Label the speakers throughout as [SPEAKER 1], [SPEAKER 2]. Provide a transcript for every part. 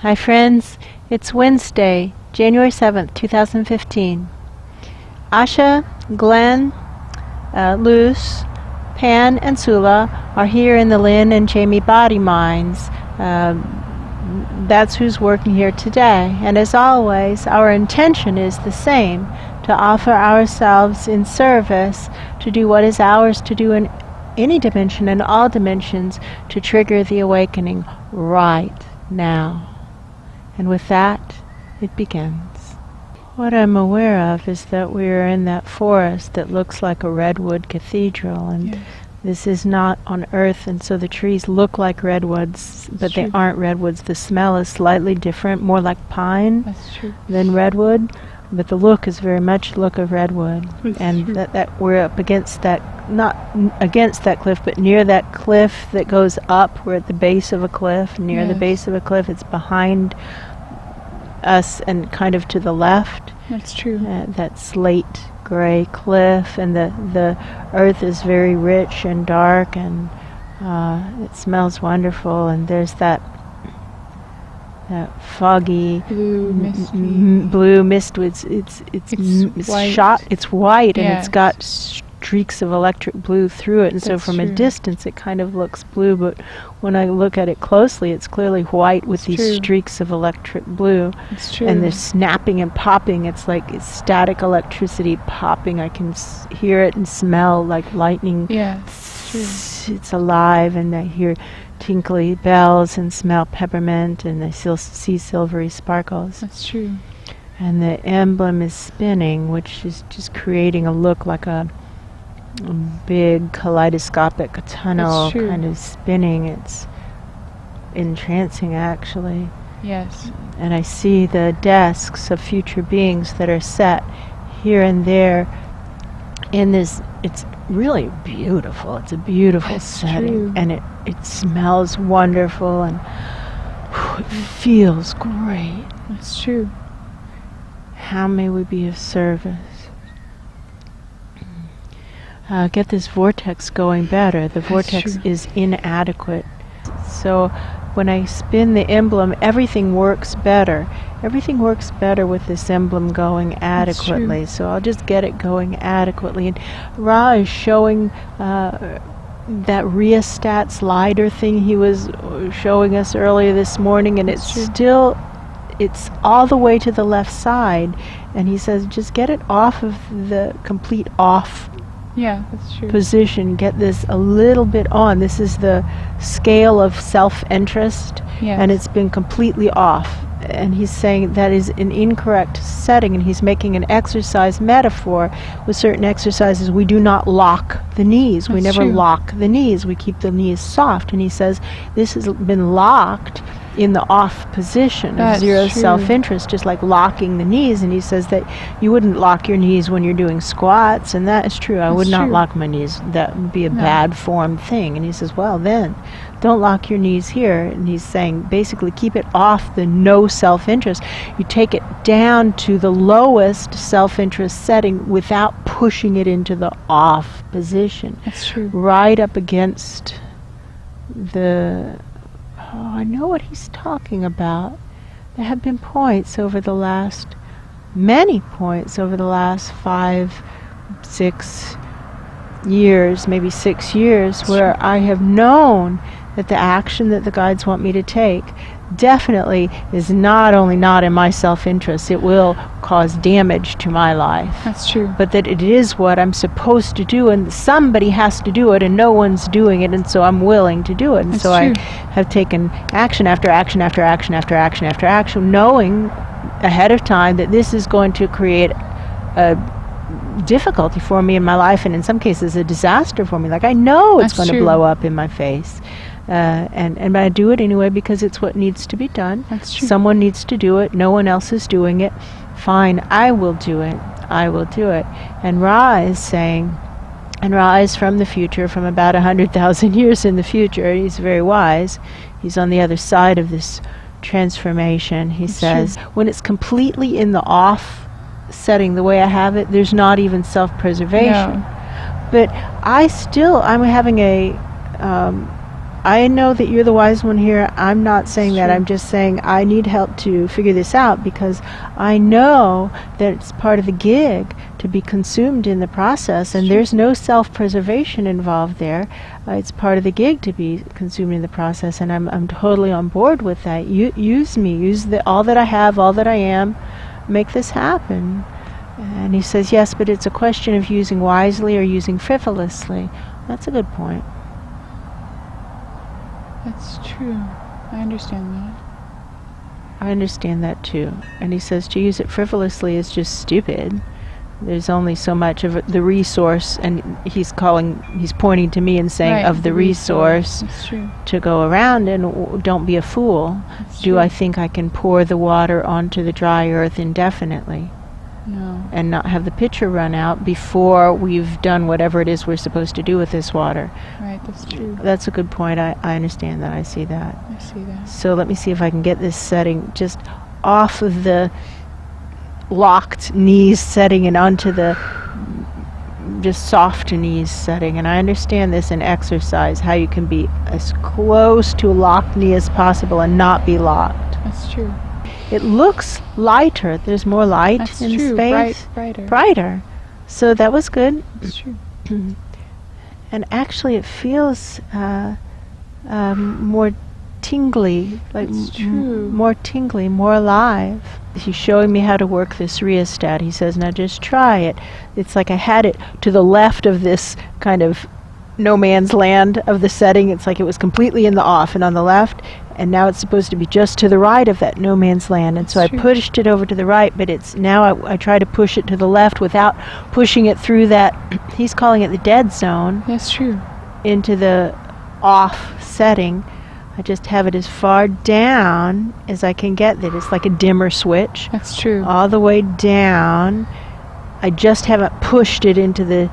[SPEAKER 1] Hi friends, it's Wednesday, January 7th, 2015. Asha, Glenn, Luce, Pan, and Sula are here in the Lynn and Jamie Body-Minds. That's who's working here today. And as always, our intention is the same, to offer ourselves in service, to do what is ours to do in any dimension and all dimensions, to trigger the awakening right now. And with that, it begins. What I'm aware of is that we are in that forest that looks like a redwood cathedral, and yes. This is not on Earth, and so the trees look like redwoods, but they aren't redwoods. The smell is slightly different, more like pine than redwood, but the look is very much the look of redwood. And that we're up against that, not against that cliff, but near that cliff that goes up. We're at the base of a cliff, near the base of a cliff. It's behind us and kind of to the left.
[SPEAKER 2] That's true.
[SPEAKER 1] That slate gray cliff, and the earth is very rich and dark, and it smells wonderful, and there's that foggy blue mist. It's
[SPEAKER 2] white.
[SPEAKER 1] Shot. It's white,
[SPEAKER 2] yes.
[SPEAKER 1] And it's got streaks of electric blue through it, and so from a distance it kind of looks blue, but when I look at it closely, it's clearly white with these streaks of electric blue. And they're snapping and popping. It's like it's static electricity popping. I can hear it and smell like lightning. It's alive, and I hear tinkly bells and smell peppermint, and I see silvery sparkles.
[SPEAKER 2] That's true.
[SPEAKER 1] And the emblem is spinning, which is just creating a look like a big kaleidoscopic tunnel kind of spinning. It's entrancing, actually.
[SPEAKER 2] Yes.
[SPEAKER 1] And I see the desks of future beings that are set here and there in this. It's really beautiful. It's a beautiful setting. And it smells wonderful, and it feels great.
[SPEAKER 2] That's true.
[SPEAKER 1] How may we be of service? Get this vortex going better. The vortex is inadequate. So when I spin the emblem, everything works better. Everything works better with this emblem going adequately. So I'll just get it going adequately. And Ra is showing that rheostat slider thing he was showing us earlier this morning, and it's all the way to the left side, and he says just get it off of the complete off position. Get this a little bit on. This is the scale of self-interest, and it's been completely off. And he's saying that is an incorrect setting, and he's making an exercise metaphor. With certain exercises, we do not lock the knees. We never lock the knees. We keep the knees soft. And he says this has been locked in the off position of zero self-interest, just like locking the knees. And he says that you wouldn't lock your knees when you're doing squats, and that is true. I would not lock my knees. That would be a bad form thing. And he says, well, then don't lock your knees here. And he's saying basically keep it off the no self-interest. You take it down to the lowest self-interest setting without pushing it into the off position.
[SPEAKER 2] That's true.
[SPEAKER 1] Right up against the... Oh, I know what he's talking about. There have been many points over the last 5, 6 years, maybe 6 years, where I have known that the action that the guides want me to take definitely is not only not in my self-interest, it will cause damage to my life.
[SPEAKER 2] That's true.
[SPEAKER 1] But that it is what I'm supposed to do, and somebody has to do it, and no one's doing it, and so I'm willing to do it. And I have taken action after action after action after action after action, knowing ahead of time that this is going to create a difficulty for me in my life, and in some cases a disaster for me. Like I know it's going to blow up in my face. But I do it anyway because it's what needs to be done.
[SPEAKER 2] That's true.
[SPEAKER 1] Someone needs to do it. No one else is doing it. Fine, I will do it. I will do it. And Ra is saying, and Ra is from the future, from about 100,000 years in the future. He's very wise. He's on the other side of this transformation. He says, when it's completely in the off setting the way I have it, there's not even self-preservation.
[SPEAKER 2] No.
[SPEAKER 1] But I'm having a I know that you're the wise one here. I'm not saying that.
[SPEAKER 2] Sure.
[SPEAKER 1] I'm just saying I need help to figure this out, because I know that it's part of the gig to be consumed in the process, and there's no self-preservation involved there. It's part of the gig to be consumed in the process, and I'm totally on board with that. Use me. Use all that I have, all that I am. Make this happen. And he says, yes, but it's a question of using wisely or using frivolously. That's a good point.
[SPEAKER 2] That's true. I understand that.
[SPEAKER 1] I understand that too. And he says to use it frivolously is just stupid. There's only so much of the resource, and he's pointing to me and saying,
[SPEAKER 2] right,
[SPEAKER 1] of the resource
[SPEAKER 2] That's true.
[SPEAKER 1] to go around, and don't be a fool.
[SPEAKER 2] That's
[SPEAKER 1] Do
[SPEAKER 2] true.
[SPEAKER 1] I think I can pour the water onto the dry earth indefinitely?
[SPEAKER 2] No.
[SPEAKER 1] And not have the pitcher run out before we've done whatever it is we're supposed to do with this water?
[SPEAKER 2] Right, that's true.
[SPEAKER 1] That's a good point. I understand that. I see that.
[SPEAKER 2] I see that.
[SPEAKER 1] So let me see if I can get this setting just off of the locked knees setting and onto the just soft knees setting. And I understand this in exercise, how you can be as close to a locked knee as possible and not be locked.
[SPEAKER 2] That's true.
[SPEAKER 1] It looks lighter. There's more light
[SPEAKER 2] That's
[SPEAKER 1] in
[SPEAKER 2] true.
[SPEAKER 1] space.
[SPEAKER 2] Brighter.
[SPEAKER 1] So that was good.
[SPEAKER 2] That's true.
[SPEAKER 1] And actually it feels more tingly, like
[SPEAKER 2] That's true.
[SPEAKER 1] more tingly, more alive. He's showing me how to work this rheostat. He says, now just try it. It's like I had it to the left of this kind of no man's land of the setting. It's like it was completely in the off and on the left, and now it's supposed to be just to the right of that no man's land. And so I pushed it over to the right, but it's now I try to push it to the left without pushing it through that, he's calling it the dead zone.
[SPEAKER 2] That's true.
[SPEAKER 1] Into the off setting. I just have it as far down as I can get it. It's like a dimmer switch.
[SPEAKER 2] That's true.
[SPEAKER 1] All the way down. I just haven't pushed it into the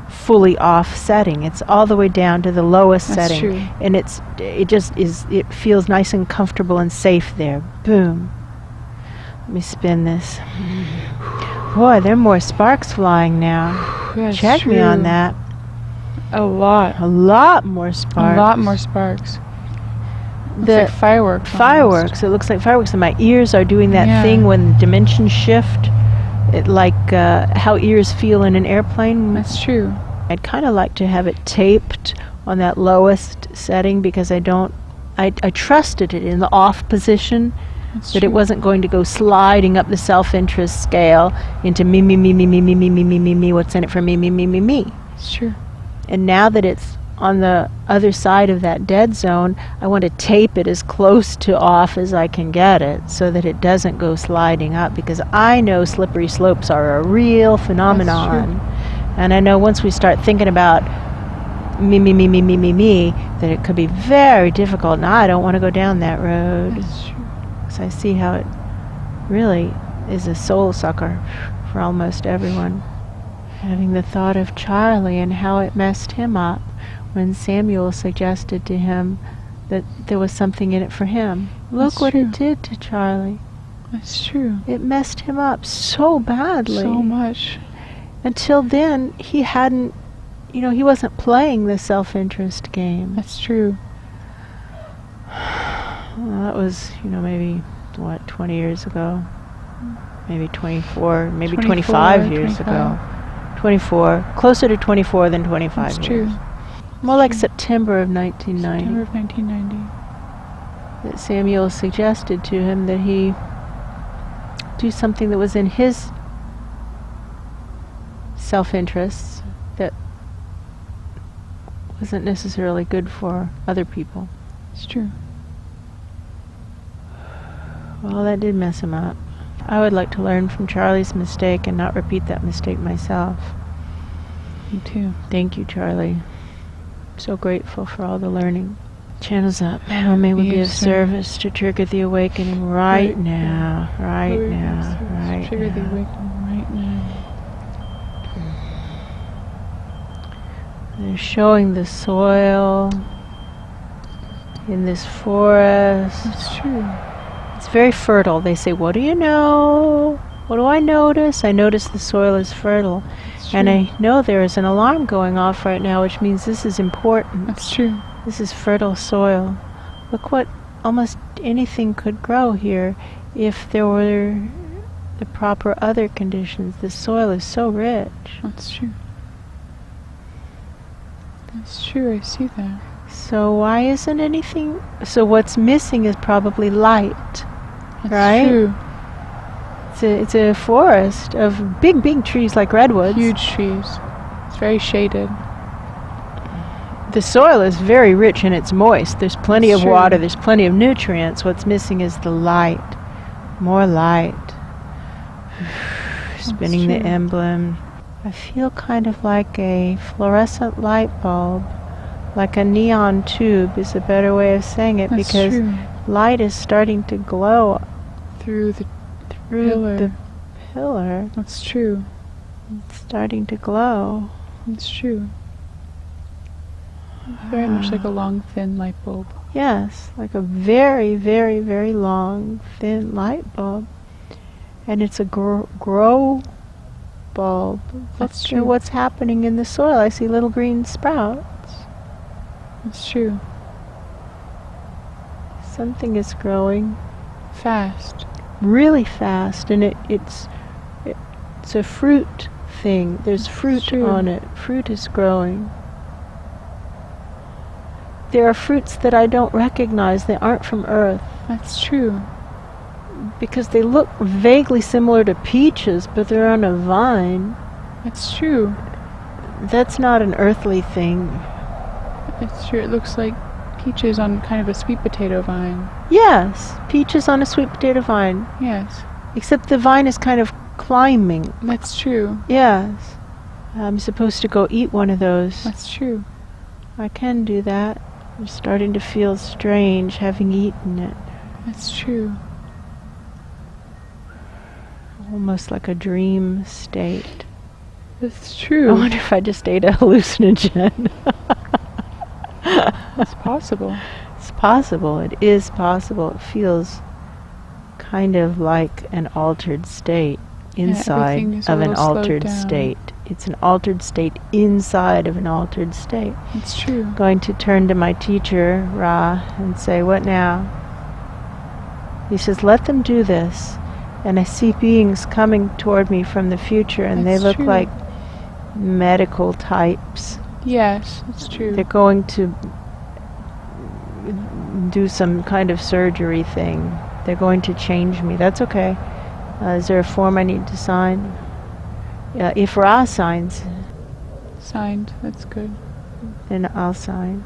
[SPEAKER 1] fully off setting. It's all the way down to the lowest
[SPEAKER 2] That's
[SPEAKER 1] setting.
[SPEAKER 2] true.
[SPEAKER 1] And it feels nice and comfortable and safe there. Boom. Let me spin this. Boy, there are more sparks flying now.
[SPEAKER 2] That's
[SPEAKER 1] Check me
[SPEAKER 2] true.
[SPEAKER 1] on that.
[SPEAKER 2] A lot.
[SPEAKER 1] A lot more sparks.
[SPEAKER 2] A lot more sparks. Looks
[SPEAKER 1] The
[SPEAKER 2] like fireworks.
[SPEAKER 1] Fireworks. It looks like fireworks, and my ears are doing that
[SPEAKER 2] Yeah.
[SPEAKER 1] thing when dimensions shift. It like how ears feel in an airplane.
[SPEAKER 2] That's true.
[SPEAKER 1] I'd kind of like to have it taped on that lowest setting, because I trusted it in the off position,
[SPEAKER 2] That's
[SPEAKER 1] that
[SPEAKER 2] true.
[SPEAKER 1] it wasn't going to go sliding up the self-interest scale into me, me, me, me, me, me, me, me, me, me, me, what's in it for me, me, me, me, me.
[SPEAKER 2] It's true.
[SPEAKER 1] And now that it's on the other side of that dead zone, I want to tape it as close to off as I can get it, so that it doesn't go sliding up, because I know slippery slopes are a real phenomenon. And I know once we start thinking about me, me, me, me, me, me, me, that it could be very difficult. Now I don't want to go down that road.
[SPEAKER 2] That's true.
[SPEAKER 1] Because I see how it really is a soul sucker for almost everyone. Having the thought of Charlie and how it messed him up when Samuel suggested to him that there was something in it for him. Look
[SPEAKER 2] That's
[SPEAKER 1] what
[SPEAKER 2] true.
[SPEAKER 1] it did to Charlie.
[SPEAKER 2] That's true.
[SPEAKER 1] It messed him up so badly.
[SPEAKER 2] So much.
[SPEAKER 1] Until then, he hadn't, he wasn't playing the self-interest game.
[SPEAKER 2] That's true.
[SPEAKER 1] Well, that was, maybe, 20 years ago? Maybe 24, maybe 25 years ago. 24. Closer to 24 than 25
[SPEAKER 2] That's
[SPEAKER 1] years.
[SPEAKER 2] true.
[SPEAKER 1] More like September of 1990.
[SPEAKER 2] September of 1990.
[SPEAKER 1] That Samuel suggested to him that he do something that was in his self-interests that wasn't necessarily good for other people.
[SPEAKER 2] It's true.
[SPEAKER 1] Well, that did mess him up. I would like to learn from Charlie's mistake and not repeat that mistake myself.
[SPEAKER 2] Me too.
[SPEAKER 1] Thank you, Charlie. I'm so grateful for all the learning. Channels up. How may we be of service to trigger the awakening right now, right now, right
[SPEAKER 2] Trigger the
[SPEAKER 1] now.
[SPEAKER 2] awakening right now.
[SPEAKER 1] They're showing the soil in this forest.
[SPEAKER 2] It's true.
[SPEAKER 1] It's very fertile. They say, what do you know? What do I notice? I notice the soil is fertile.
[SPEAKER 2] It's true.
[SPEAKER 1] And I know there is an alarm going off right now, which means this is important.
[SPEAKER 2] That's true.
[SPEAKER 1] This is fertile soil. Look what almost anything could grow here if there were the proper other conditions. The soil is so rich.
[SPEAKER 2] That's true. That's true, I see that.
[SPEAKER 1] So why isn't anything... So what's missing is probably light.
[SPEAKER 2] That's
[SPEAKER 1] right?
[SPEAKER 2] true.
[SPEAKER 1] It's a forest of big trees like redwoods.
[SPEAKER 2] Huge trees. It's very shaded.
[SPEAKER 1] The soil is very rich and it's moist. There's plenty
[SPEAKER 2] That's
[SPEAKER 1] of
[SPEAKER 2] true.
[SPEAKER 1] water. There's plenty of nutrients. What's missing is the light. More light. Spinning the
[SPEAKER 2] true.
[SPEAKER 1] emblem. I feel kind of like a fluorescent light bulb. Like a neon tube is a better way of saying it.
[SPEAKER 2] That's
[SPEAKER 1] because
[SPEAKER 2] true.
[SPEAKER 1] light is starting to glow
[SPEAKER 2] Through the
[SPEAKER 1] through the pillar.
[SPEAKER 2] That's true.
[SPEAKER 1] It's starting to glow.
[SPEAKER 2] That's true. Very much like a long, thin light bulb.
[SPEAKER 1] Yes, like a very, very, very long, thin light bulb. And it's a grow bulb.
[SPEAKER 2] That's
[SPEAKER 1] Look
[SPEAKER 2] true.
[SPEAKER 1] at what's happening in the soil. I see little green sprouts.
[SPEAKER 2] That's true.
[SPEAKER 1] Something is growing
[SPEAKER 2] Fast.
[SPEAKER 1] really fast, and it's a fruit thing. There's fruit
[SPEAKER 2] true.
[SPEAKER 1] on it. Fruit is growing. There are fruits that I don't recognize. They aren't from Earth
[SPEAKER 2] That's true.
[SPEAKER 1] because they look vaguely similar to peaches, but they're on a vine.
[SPEAKER 2] That's true.
[SPEAKER 1] That's not an earthly thing.
[SPEAKER 2] It's true. It looks like peaches on kind of a sweet potato vine.
[SPEAKER 1] Yes, peaches on a sweet potato vine,
[SPEAKER 2] Yes.
[SPEAKER 1] except the vine is kind of climbing.
[SPEAKER 2] That's true.
[SPEAKER 1] Yes. I'm supposed to go eat one of those.
[SPEAKER 2] That's true.
[SPEAKER 1] I can do that. I'm starting to feel strange having eaten it.
[SPEAKER 2] That's true.
[SPEAKER 1] Almost like a dream state.
[SPEAKER 2] That's
[SPEAKER 1] I
[SPEAKER 2] true.
[SPEAKER 1] wonder if I just ate a hallucinogen.
[SPEAKER 2] It's possible.
[SPEAKER 1] It's possible. It is possible. It feels kind of like an altered state inside
[SPEAKER 2] everything is a
[SPEAKER 1] of an
[SPEAKER 2] little slowed
[SPEAKER 1] altered
[SPEAKER 2] down.
[SPEAKER 1] state. It's an altered state inside of an altered state.
[SPEAKER 2] It's true.
[SPEAKER 1] Going to turn to my teacher, Ra, and say, "What now?" He says, "Let them do this." And I see beings coming toward me from the future, and
[SPEAKER 2] That's
[SPEAKER 1] they look
[SPEAKER 2] true.
[SPEAKER 1] like medical types.
[SPEAKER 2] Yes, it's true.
[SPEAKER 1] They're going to do some kind of surgery thing. They're going to change me. That's okay. Is there a form I need to sign? If Ra signs,
[SPEAKER 2] Signed. That's good.
[SPEAKER 1] then I'll sign.